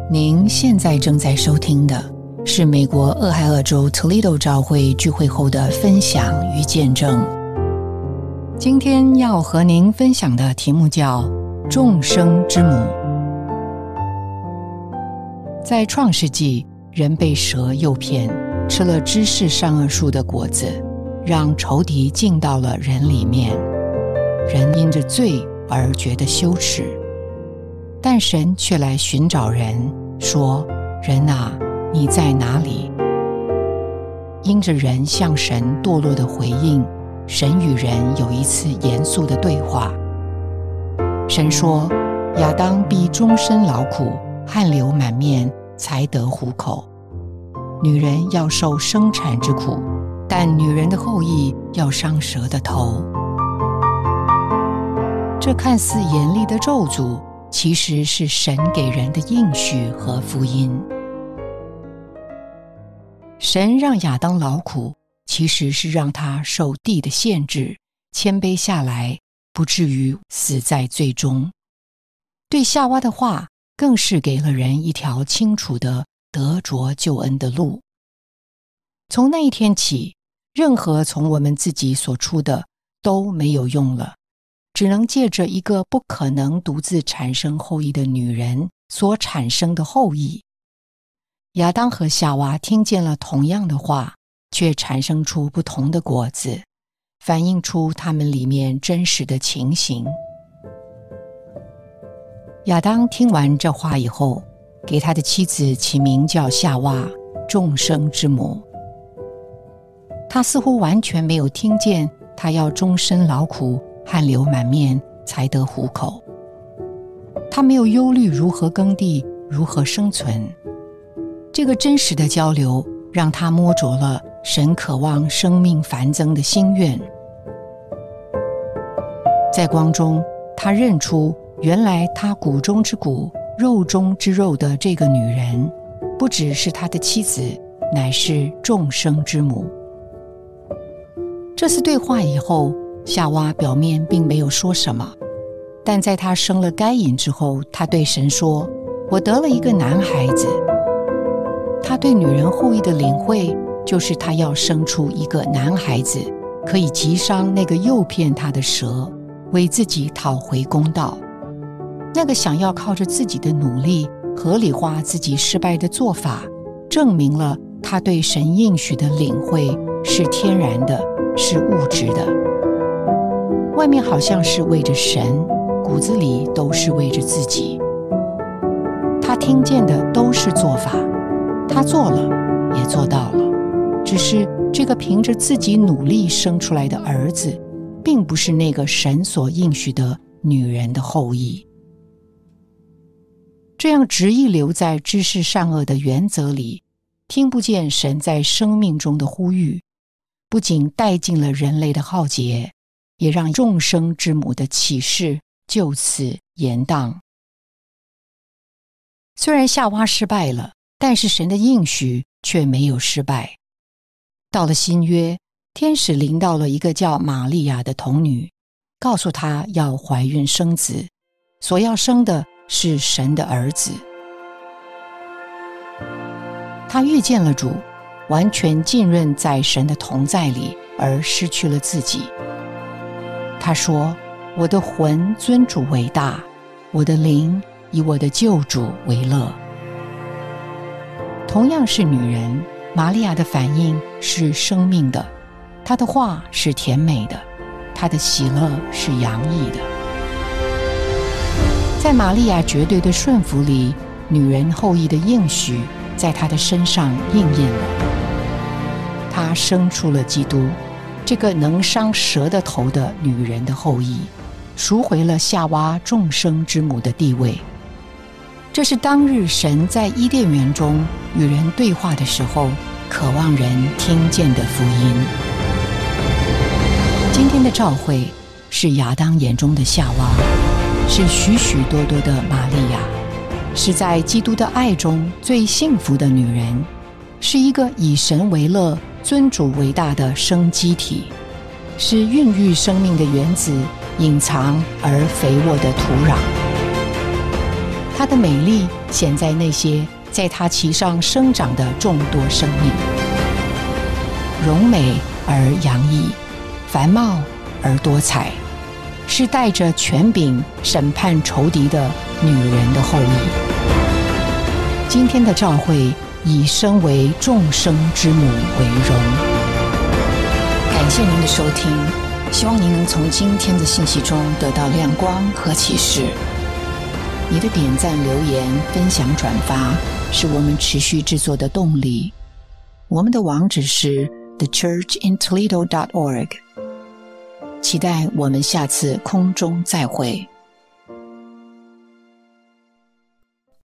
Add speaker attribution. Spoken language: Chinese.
Speaker 1: 您现在正在收听的是美国俄亥俄州 Toledo 教会聚会后的分享与见证。今天要和您分享的题目叫众生之母。在创世纪，人被蛇诱骗，吃了知识善恶树的果子，让仇敌进到了人里面。人因着罪而觉得羞耻，但神却来寻找人，说：人啊，你在哪里？因着人向神堕落的回应，神与人有一次严肃的对话。神说：亚当必终身劳苦，汗流满面，才得糊口。女人要受生产之苦，但女人的后裔要伤蛇的头。这看似严厉的咒诅，其实是神给人的应许和福音。神让亚当劳苦，其实是让他受地的限制，谦卑下来，不至于死在罪中。对夏娃的话，更是给了人一条清楚的得着救恩的路。从那一天起，任何从我们自己所出的都没有用了，只能借着一个不可能独自产生后裔的女人所产生的后裔。亚当和夏娃听见了同样的话，却产生出不同的果子，反映出他们里面真实的情形。亚当听完这话以后，给他的妻子起名叫夏娃，众生之母。他似乎完全没有听见他要终身劳苦，汗流满面，才得糊口。他没有忧虑如何耕地，如何生存。这个真实的交流让他摸着了神渴望生命繁增的心愿。在光中，他认出原来他骨中之骨，肉中之肉的这个女人，不只是他的妻子，乃是众生之母。这次对话以后，夏娃表面并没有说什么，但在她生了该隐之后，她对神说：我得了一个男孩子。她对女人后裔的领会，就是她要生出一个男孩子，可以击伤那个诱骗她的蛇，为自己讨回公道。那个想要靠着自己的努力合理化自己失败的做法，证明了她对神应许的领会是天然的，是物质的。外面好像是为着神，骨子里都是为着自己。他听见的都是做法，他做了，也做到了。只是这个凭着自己努力生出来的儿子，并不是那个神所应许的女人的后裔。这样执意留在知识善恶的原则里，听不见神在生命中的呼吁，不仅带尽了人类的浩劫，也让众生之母的启示就此延宕。虽然夏娃失败了，但是神的应许却没有失败。到了新约，天使临到了一个叫玛利亚的童女，告诉她要怀孕生子，所要生的是神的儿子。她遇见了主，完全浸润在神的同在里，而失去了自己。他说：我的魂尊主为大，我的灵以我的救主为乐。同样是女人，玛利亚的反应是生命的，她的话是甜美的，她的喜乐是洋溢的。在玛利亚绝对的顺服里，女人后裔的应许在她的身上应验了。她生出了基督，这个能伤蛇的头的女人的后裔，赎回了夏娃众生之母的地位。这是当日神在伊甸园中与人对话的时候，渴望人听见的福音。今天的召会是亚当眼中的夏娃，是许许多多的玛利亚，是在基督的爱中最幸福的女人，是一个以神为乐、尊主为大的生机体，是孕育生命的原子，隐藏而肥沃的土壤。她的美丽显在那些在她其上生长的众多生命，柔美而洋溢，繁茂而多彩，是带着权柄审判仇敌的女人的后裔。今天的教会以身为众生之母为荣。感谢您的收听，希望您能从今天的信息中得到亮光和启示。你的点赞、留言、分享、转发是我们持续制作的动力。我们的网址是 thechurchintoledo.org。期待我们下次空中再会。